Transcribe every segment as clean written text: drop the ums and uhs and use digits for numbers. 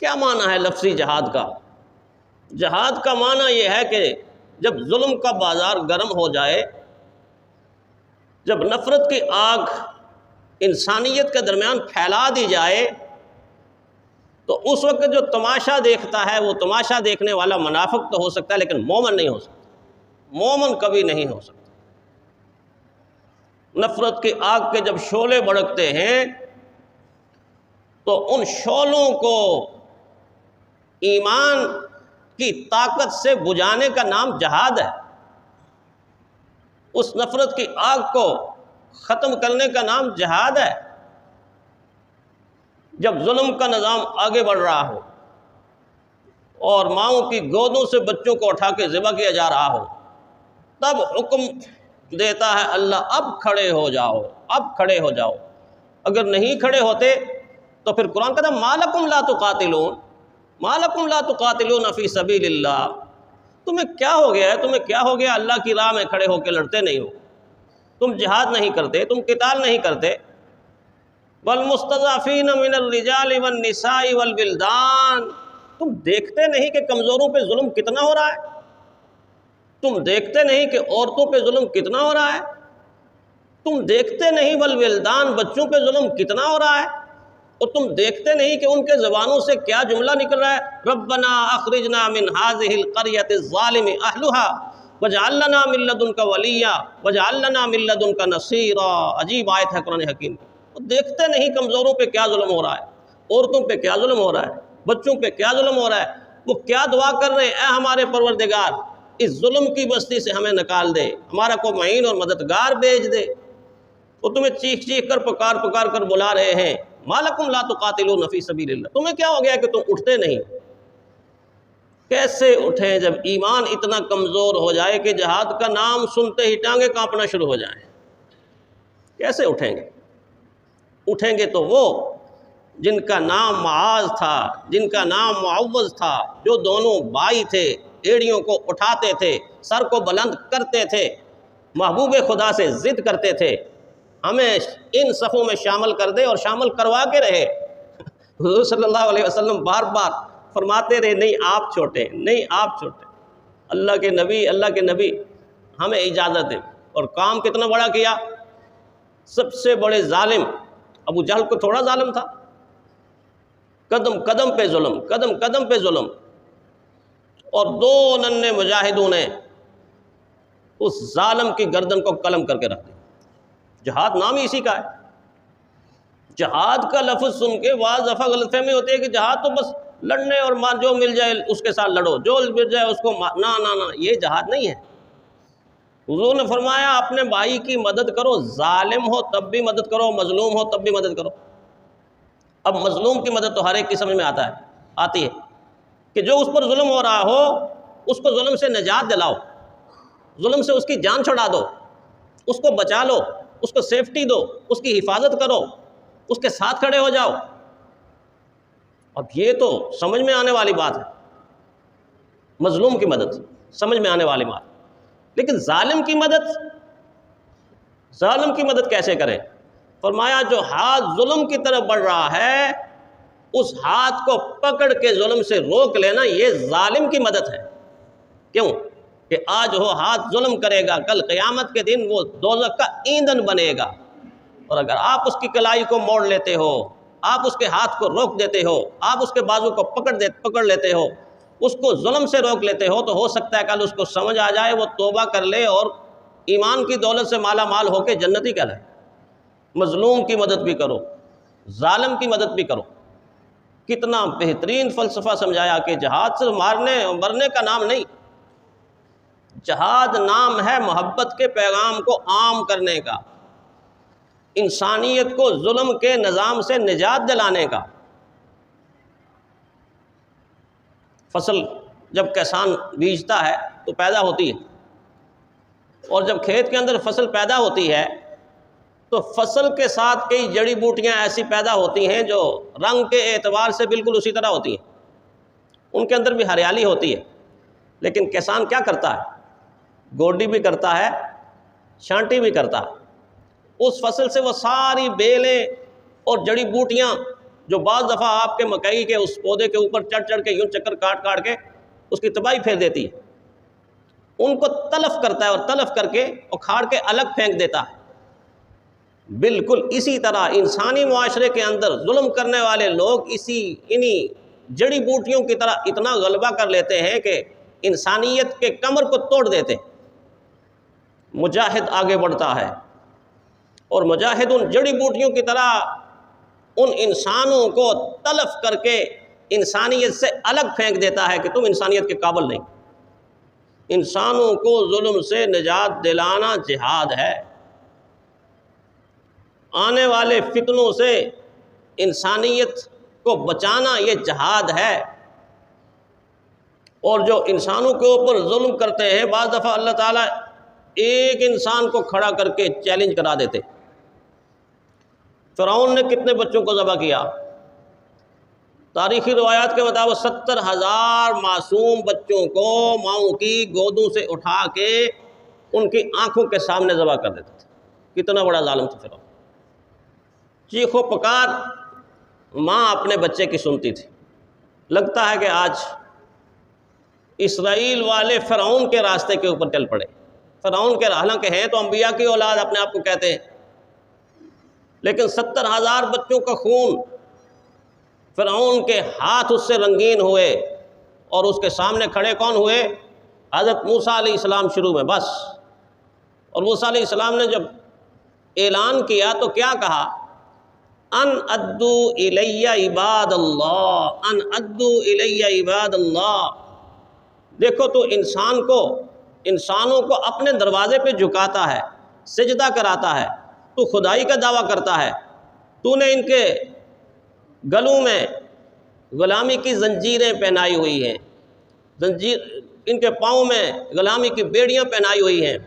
کیا معنی ہے لفظی جہاد کا؟ جہاد کا معنی یہ ہے کہ جب ظلم کا بازار گرم ہو جائے، جب نفرت کی آگ انسانیت کے درمیان پھیلا دی جائے، تو اس وقت جو تماشا دیکھتا ہے وہ تماشا دیکھنے والا منافق تو ہو سکتا ہے لیکن مومن نہیں ہو سکتا، مومن کبھی نہیں ہو سکتا۔ نفرت کی آگ کے جب شعلے بھڑکتے ہیں تو ان شعلوں کو ایمان کی طاقت سے بجھانے کا نام جہاد ہے، اس نفرت کی آگ کو ختم کرنے کا نام جہاد ہے۔ جب ظلم کا نظام آگے بڑھ رہا ہو اور ماؤں کی گودوں سے بچوں کو اٹھا کے ذبح کیا جا رہا ہو، تب حکم دیتا ہے اللہ اب کھڑے ہو جاؤ، اب کھڑے ہو جاؤ۔ اگر نہیں کھڑے ہوتے تو پھر قرآن کہتا ہے ما لکم لا تقاتلون، ما لکم لا تقاتلون فی سبیل اللہ، تمہیں کیا ہو گیا ہے، تمہیں کیا ہو گیا اللہ کی راہ میں کھڑے ہو کے لڑتے نہیں ہو، تم جہاد نہیں کرتے، تم قتال نہیں کرتے۔ والمستضعفین من الرجال والنساء والولدان، تم دیکھتے نہیں کہ کمزوروں پہ ظلم کتنا ہو رہا ہے، تم دیکھتے نہیں کہ عورتوں پہ ظلم کتنا ہو رہا ہے، تم دیکھتے نہیں والولدان، بچوں پہ ظلم کتنا ہو رہا ہے، اور تم دیکھتے نہیں کہ ان کے زبانوں سے کیا جملہ نکل رہا ہے، ربنا اخرجنا من هذه القرية الظالم اهلها واجعل لنا من لدنك وليا واجعل لنا من لدنك نصيرا۔ عجیب آیت ہے قرآن حکیم کی۔ وہ دیکھتے نہیں کمزوروں پہ کیا ظلم ہو رہا ہے، عورتوں پہ کیا ظلم ہو رہا ہے، بچوں پہ کیا ظلم ہو رہا ہے، وہ کیا دعا کر رہے ہیں، اے ہمارے پروردگار اس ظلم کی بستی سے ہمیں نکال دے، ہمارا کوئی معین اور مددگار بھیج دے۔ وہ تمہیں چیخ چیخ کر پکار پکار کر بلا رہے ہیں، ما لکم لا تقاتلون فی سبیل اللہ، تمہیں کیا ہو گیا کہ تم اٹھتے نہیں؟ کیسے اٹھیں جب ایمان اتنا کمزور ہو جائے کہ جہاد کا نام سنتے ہی ٹانگیں کانپنا شروع ہو جائیں؟ کیسے اٹھیں گے؟ اٹھیں گے تو وہ جن کا نام معاذ تھا، جن کا نام معوذ تھا، جو دونوں بھائی تھے، ایڑیوں کو اٹھاتے تھے، سر کو بلند کرتے تھے، محبوب خدا سے ضد کرتے تھے ہمیں ان صفوں میں شامل کر دے، اور شامل کروا کے رہے۔ حضور صلی اللہ علیہ وسلم بار بار فرماتے رہے نہیں آپ چھوٹے، نہیں آپ چھوٹے، اللہ کے نبی ہمیں اجازت دے۔ اور کام کتنا بڑا کیا، سب سے بڑے ظالم ابو جہل کو تھوڑا ظالم تھا، قدم قدم پہ ظلم، قدم قدم پہ ظلم، اور دو ننھے مجاہدوں نے اس ظالم کی گردن کو قلم کر کے رکھ دیا۔ جہاد نام ہی اسی کا ہے۔ جہاد کا لفظ سن کے بعض دفعہ غلط فہمی ہوتی ہے کہ جہاد تو بس لڑنے اور جو مل جائے اس کے ساتھ لڑو، جو مل جائے اس کو نہ نہ نہ، یہ جہاد نہیں ہے۔ حضور نے فرمایا اپنے بھائی کی مدد کرو، ظالم ہو تب بھی مدد کرو، مظلوم ہو تب بھی مدد کرو۔ اب مظلوم کی مدد تو ہر ایک کی سمجھ میں آتی ہے کہ جو اس پر ظلم ہو رہا ہو اس کو ظلم سے نجات دلاؤ، ظلم سے اس کی جان چھڑا دو، اس کو بچا لو، اس کو سیفٹی دو، اس کی حفاظت کرو، اس کے ساتھ کھڑے ہو جاؤ۔ اب یہ تو سمجھ میں آنے والی بات ہے، مظلوم کی مدد سمجھ میں آنے والی بات، لیکن ظالم کی مدد کیسے کریں؟ فرمایا جو ہاتھ ظلم کی طرف بڑھ رہا ہے اس ہاتھ کو پکڑ کے ظلم سے روک لینا، یہ ظالم کی مدد ہے۔ کیوں کہ آج وہ ہاتھ ظلم کرے گا، کل قیامت کے دن وہ دوزخ کا ایندھن بنے گا، اور اگر آپ اس کی کلائی کو موڑ لیتے ہو، آپ اس کے ہاتھ کو روک دیتے ہو، آپ اس کے بازو کو پکڑ لیتے ہو، اس کو ظلم سے روک لیتے ہو، تو ہو سکتا ہے کل اس کو سمجھ آ جائے، وہ توبہ کر لے اور ایمان کی دولت سے مالا مال ہو کے جنتی کہلائے۔ مظلوم کی مدد بھی کرو، ظالم کی مدد بھی کرو۔ کتنا بہترین فلسفہ سمجھایا کہ جہاد صرف مارنے اور مرنے کا نام نہیں، جہاد نام ہے محبت کے پیغام کو عام کرنے کا، انسانیت کو ظلم کے نظام سے نجات دلانے کا۔ فصل جب کسان بیجتا ہے تو پیدا ہوتی ہے، اور جب کھیت کے اندر فصل پیدا ہوتی ہے تو فصل کے ساتھ کئی جڑی بوٹیاں ایسی پیدا ہوتی ہیں جو رنگ کے اعتبار سے بالکل اسی طرح ہوتی ہیں، ان کے اندر بھی ہریالی ہوتی ہے، لیکن کسان کیا کرتا ہے؟ گوڈی بھی کرتا ہے، چھانٹی بھی کرتا ہے، اس فصل سے وہ ساری بیلیں اور جڑی بوٹیاں جو بعض دفعہ آپ کے مکئی کے اس پودے کے اوپر چڑھ چڑھ کے یوں چکر کاٹ کاٹ کے اس کی تباہی پھیر دیتی ہے، ان کو تلف کرتا ہے اور تلف کر کے اکھاڑ کے الگ پھینک دیتا ہے۔ بالکل اسی طرح انسانی معاشرے کے اندر ظلم کرنے والے لوگ انہی جڑی بوٹیوں کی طرح اتنا غلبہ کر لیتے ہیں کہ انسانیت کے کمر کو توڑ دیتے ہیں۔ مجاہد آگے بڑھتا ہے اور مجاہد ان جڑی بوٹیوں کی طرح ان انسانوں کو تلف کر کے انسانیت سے الگ پھینک دیتا ہے کہ تم انسانیت کے قابل نہیں۔ انسانوں کو ظلم سے نجات دلانا جہاد ہے، آنے والے فتنوں سے انسانیت کو بچانا یہ جہاد ہے۔ اور جو انسانوں کے اوپر ظلم کرتے ہیں بعض دفعہ اللہ تعالیٰ ایک انسان کو کھڑا کر کے چیلنج کرا دیتے۔ فرعون نے کتنے بچوں کو ذبح کیا؟ تاریخی روایات کے مطابق 70,000 معصوم بچوں کو ماؤں کی گودوں سے اٹھا کے ان کی آنکھوں کے سامنے ذبح کر دیتے تھے۔ کتنا بڑا ظالم تھا فرعون۔ چیخ و پکار ماں اپنے بچے کی سنتی تھی۔ لگتا ہے کہ آج اسرائیل والے فرعون کے راستے کے اوپر چل پڑے۔ فرعون کے حالانکہ ہیں تو انبیاء کی اولاد اپنے آپ کو کہتے ہیں، لیکن 70,000 بچوں کا خون فرعون کے ہاتھ اس سے رنگین ہوئے، اور اس کے سامنے کھڑے کون ہوئے؟ حضرت موسیٰ علیہ السلام شروع میں بس۔ اور موسیٰ علیہ السلام نے جب اعلان کیا تو کیا کہا؟ ان ادو الی عباد اللہ، ان ادو الی عباد اللہ۔ دیکھو تو انسانوں کو اپنے دروازے پہ جھکاتا ہے، سجدہ کراتا ہے، تو خدائی کا دعویٰ کرتا ہے، تو نے ان کے گلوں میں غلامی کی زنجیریں پہنائی ہوئی ہیں، ان کے پاؤں میں غلامی کی بیڑیاں پہنائی ہوئی ہیں۔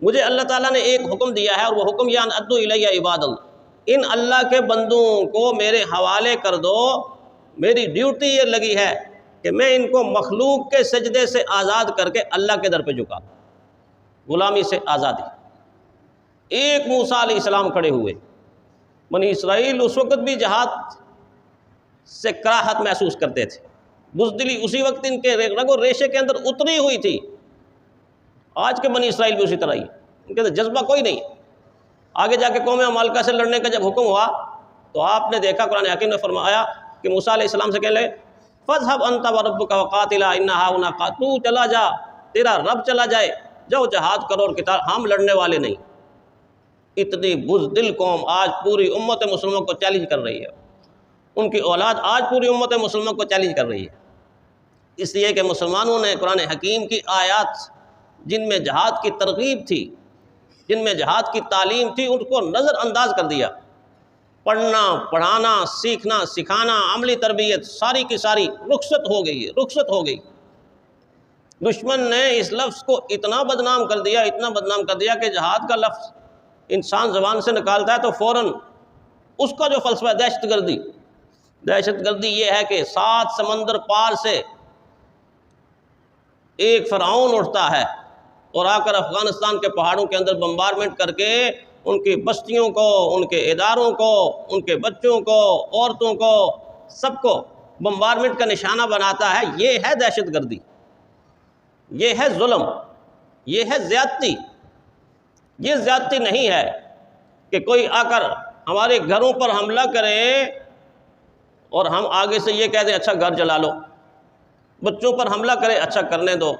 مجھے اللہ تعالیٰ نے ایک حکم دیا ہے، اور وہ حکم یا ان ادو الی عباد اللہ، ان اللہ کے بندوں کو میرے حوالے کر دو۔ میری ڈیوٹی یہ لگی ہے کہ میں ان کو مخلوق کے سجدے سے آزاد کر کے اللہ کے در پہ جھکا دوں، غلامی سے آزادی۔ ایک موسیٰ علیہ السلام کھڑے ہوئے۔ بنی اسرائیل اس وقت بھی جہاد سے کراہت محسوس کرتے تھے، بزدلی اسی وقت ان کے رگ و ریشے کے اندر اتری ہوئی تھی۔ آج کے بنی اسرائیل بھی اسی طرح ہی، ان کے اندر جذبہ کوئی نہیں۔ آگے جا کے قوم عمالقہ سے لڑنے کا جب حکم ہوا تو آپ نے دیکھا قرآن حکیم نے فرمایا کہ موسیٰ علیہ السلام سے کہنے لگے فَاذْهَبْ أَنْتَ وَرَبُّكَ وَقَاتِلَا إِنَّ هَاهُنَا قَاعِدُونَ، تو چلا جا، تیرا رب چلا جائے، جاؤ جہاد کرو اور قتال، ہم لڑنے والے نہیں۔ اتنی بزدل قوم آج پوری امت مسلموں کو چیلنج کر رہی ہے، ان کی اولاد آج پوری امت مسلموں کو چیلنج کر رہی ہے، اس لیے کہ مسلمانوں نے قرآن حکیم کی آیات جن میں جہاد کی ترغیب تھی، جن میں جہاد کی تعلیم تھی، ان کو نظر انداز کر دیا۔ پڑھنا، پڑھانا، سیکھنا، سکھانا، عملی تربیت ساری کی ساری رخصت ہو گئی ہے، رخصت ہو گئی۔ دشمن نے اس لفظ کو اتنا بدنام کر دیا، اتنا بدنام کر دیا کہ جہاد کا لفظ انسان زبان سے نکالتا ہے تو فوراً اس کا جو فلسفہ دہشت گردی، دہشت گردی یہ ہے کہ 7 سمندر پار سے ایک فرعون اٹھتا ہے اور آ کر افغانستان کے پہاڑوں کے اندر بمبارمنٹ کر کے ان کی بستیوں کو، ان کے اداروں کو، ان کے بچوں کو، عورتوں کو، سب کو بمبارمنٹ کا نشانہ بناتا ہے۔ یہ ہے دہشت گردی، یہ ہے ظلم، یہ ہے زیادتی۔ یہ زیادتی نہیں ہے کہ کوئی آ کر ہمارے گھروں پر حملہ کرے اور ہم آگے سے یہ کہہ دیں اچھا گھر جلا لو، بچوں پر حملہ کرے اچھا کرنے دو،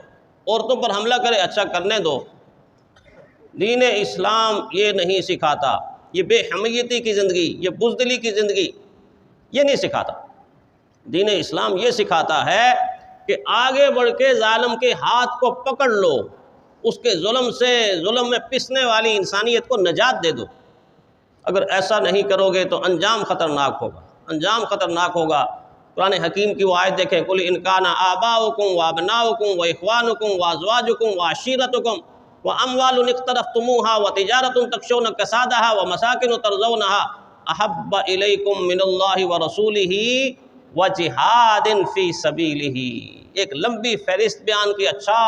عورتوں پر حملہ کرے اچھا کرنے دو۔ دین اسلام یہ نہیں سکھاتا، یہ بے حمیتی کی زندگی، یہ بزدلی کی زندگی یہ نہیں سکھاتا۔ دین اسلام یہ سکھاتا ہے کہ آگے بڑھ کے ظالم کے ہاتھ کو پکڑ لو، اس کے ظلم سے، ظلم میں پسنے والی انسانیت کو نجات دے دو۔ اگر ایسا نہیں کرو گے تو انجام خطرناک ہوگا، انجام خطرناک ہوگا۔ قرآن حکیم کی وہ آیت دیکھیں، قُلْ إِنْ كَانَ آبَاؤُكُمْ وَأَبْنَاؤُكُمْ وَإِخْوَانُكُمْ وَأَزْوَاجُكُمْ وَعَشِيرَتُكُمْ وَأَمْوَالٌ اقْتَرَفْتُمُوهَا وَتِجَارَةٌ تَخْشَوْنَ كَسَادَهَا وَمَسَاكِنُ تَرْضَوْنَهَا أَحَبَّ إِلَيْكُم مِّنَ اللَّهِ وَرَسُولِهِ وَجِهَادٍ فِي سَبِيلِهِ۔ ایک لمبی فہرست بیان کی، اچھا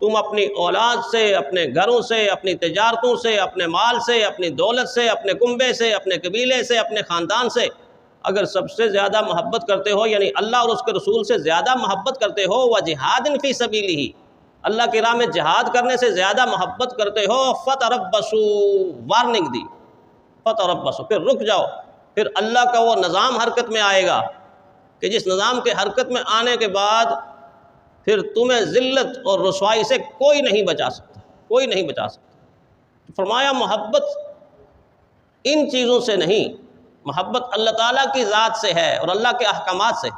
تم اپنی اولاد سے، اپنے گھروں سے، اپنی تجارتوں سے، اپنے مال سے، اپنی دولت سے، اپنے کنبے سے، اپنے قبیلے سے، اپنے خاندان سے اگر سب سے زیادہ محبت کرتے ہو یعنی اللہ اور اس کے رسول سے زیادہ محبت کرتے ہو وجہاد فی سبیلہ، اللہ کی راہ میں جہاد کرنے سے زیادہ محبت کرتے ہو، فتربصوا، وارننگ دی، فتربصوا، پھر رک جاؤ، پھر اللہ کا وہ نظام حرکت میں آئے گا کہ جس نظام کے حرکت میں آنے کے بعد پھر تمہیں ذلت اور رسوائی سے کوئی نہیں بچا سکتا، کوئی نہیں بچا سکتا۔ فرمایا محبت ان چیزوں سے نہیں، محبت اللہ تعالیٰ کی ذات سے ہے اور اللہ کے احکامات سے۔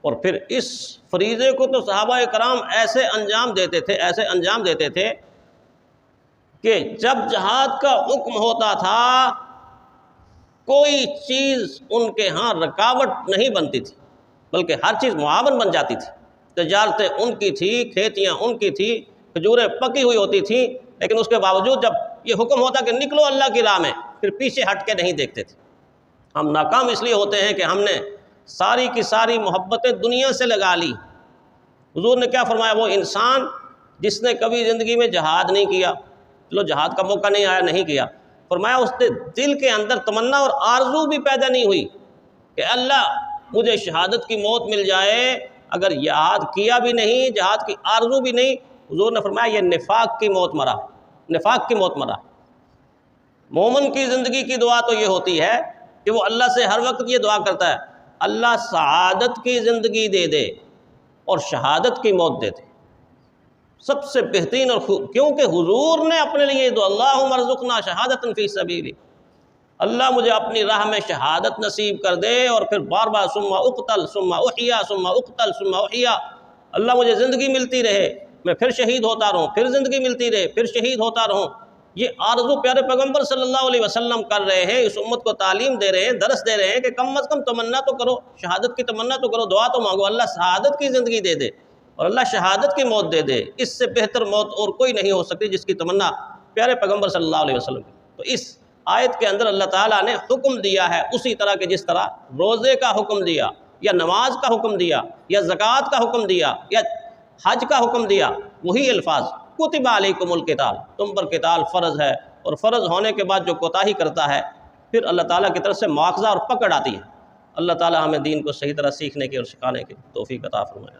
اور پھر اس فریضے کو تو صحابہ کرام ایسے انجام دیتے تھے کہ جب جہاد کا حکم ہوتا تھا کوئی چیز ان کے ہاں رکاوٹ نہیں بنتی تھی، بلکہ ہر چیز معاون بن جاتی تھی۔ تجارتیں ان کی تھی، کھیتیاں ان کی تھی، کھجوریں پکی ہوئی ہوتی تھیں، لیکن اس کے باوجود جب یہ حکم ہوتا کہ نکلو اللہ کی راہ میں، پھر پیچھے ہٹ کے نہیں دیکھتے تھے۔ ہم ناکام اس لیے ہوتے ہیں کہ ہم نے ساری کی ساری محبتیں دنیا سے لگا لی۔ حضور نے کیا فرمایا؟ وہ انسان جس نے کبھی زندگی میں جہاد نہیں کیا، چلو جہاد کا موقع نہیں آیا، نہیں کیا، فرمایا اس کے دل کے اندر تمنا اور آرزو بھی پیدا نہیں ہوئی کہ اللہ مجھے شہادت کی موت مل جائے، اگر جہاد کیا بھی نہیں، جہاد کی آرزو بھی نہیں، حضور نے فرمایا یہ نفاق کی موت مرا، نفاق کی موت مرا۔ مومن کی زندگی کی دعا تو یہ ہوتی ہے کہ وہ اللہ سے ہر وقت یہ دعا کرتا ہے اللہ سعادت کی زندگی دے دے اور شہادت کی موت دے دے، سب سے بہترین۔ اور کیونکہ حضور نے اپنے لیے دعا اللہم ارزقنا شہادۃ فی سبیلی، اللہ مجھے اپنی راہ میں شہادت نصیب کر دے، اور پھر بار بار ثم اقتل ثم احیا ثم اقتل ثم احیا، اللہ مجھے زندگی ملتی رہے، میں پھر شہید ہوتا رہوں، پھر زندگی ملتی رہے، پھر شہید ہوتا رہوں۔ یہ آرزو پیارے پیغمبر صلی اللہ علیہ وسلم کر رہے ہیں، اس امت کو تعلیم دے رہے ہیں، درس دے رہے ہیں کہ کم از کم تمنا تو کرو، شہادت کی تمنا تو کرو، دعا تو مانگو اللہ شہادت کی زندگی دے دے اور اللہ شہادت کی موت دے دے۔ اس سے بہتر موت اور کوئی نہیں ہو سکتی جس کی تمنا پیارے پیغمبر صلی اللہ علیہ وسلم کی۔ تو اس آیت کے اندر اللہ تعالیٰ نے حکم دیا ہے اسی طرح کہ جس طرح روزے کا حکم دیا یا نماز کا حکم دیا یا زکوٰۃ کا حکم دیا یا حج کا حکم دیا، وہی الفاظ کتب علیکم القتال، تم پر قتال فرض ہے، اور فرض ہونے کے بعد جو کوتاہی کرتا ہے پھر اللہ تعالیٰ کی طرف سے مواخذہ اور پکڑ آتی ہے۔ اللہ تعالیٰ ہمیں دین کو صحیح طرح سیکھنے کی اور سکھانے کی توفیق عطا فرمائے۔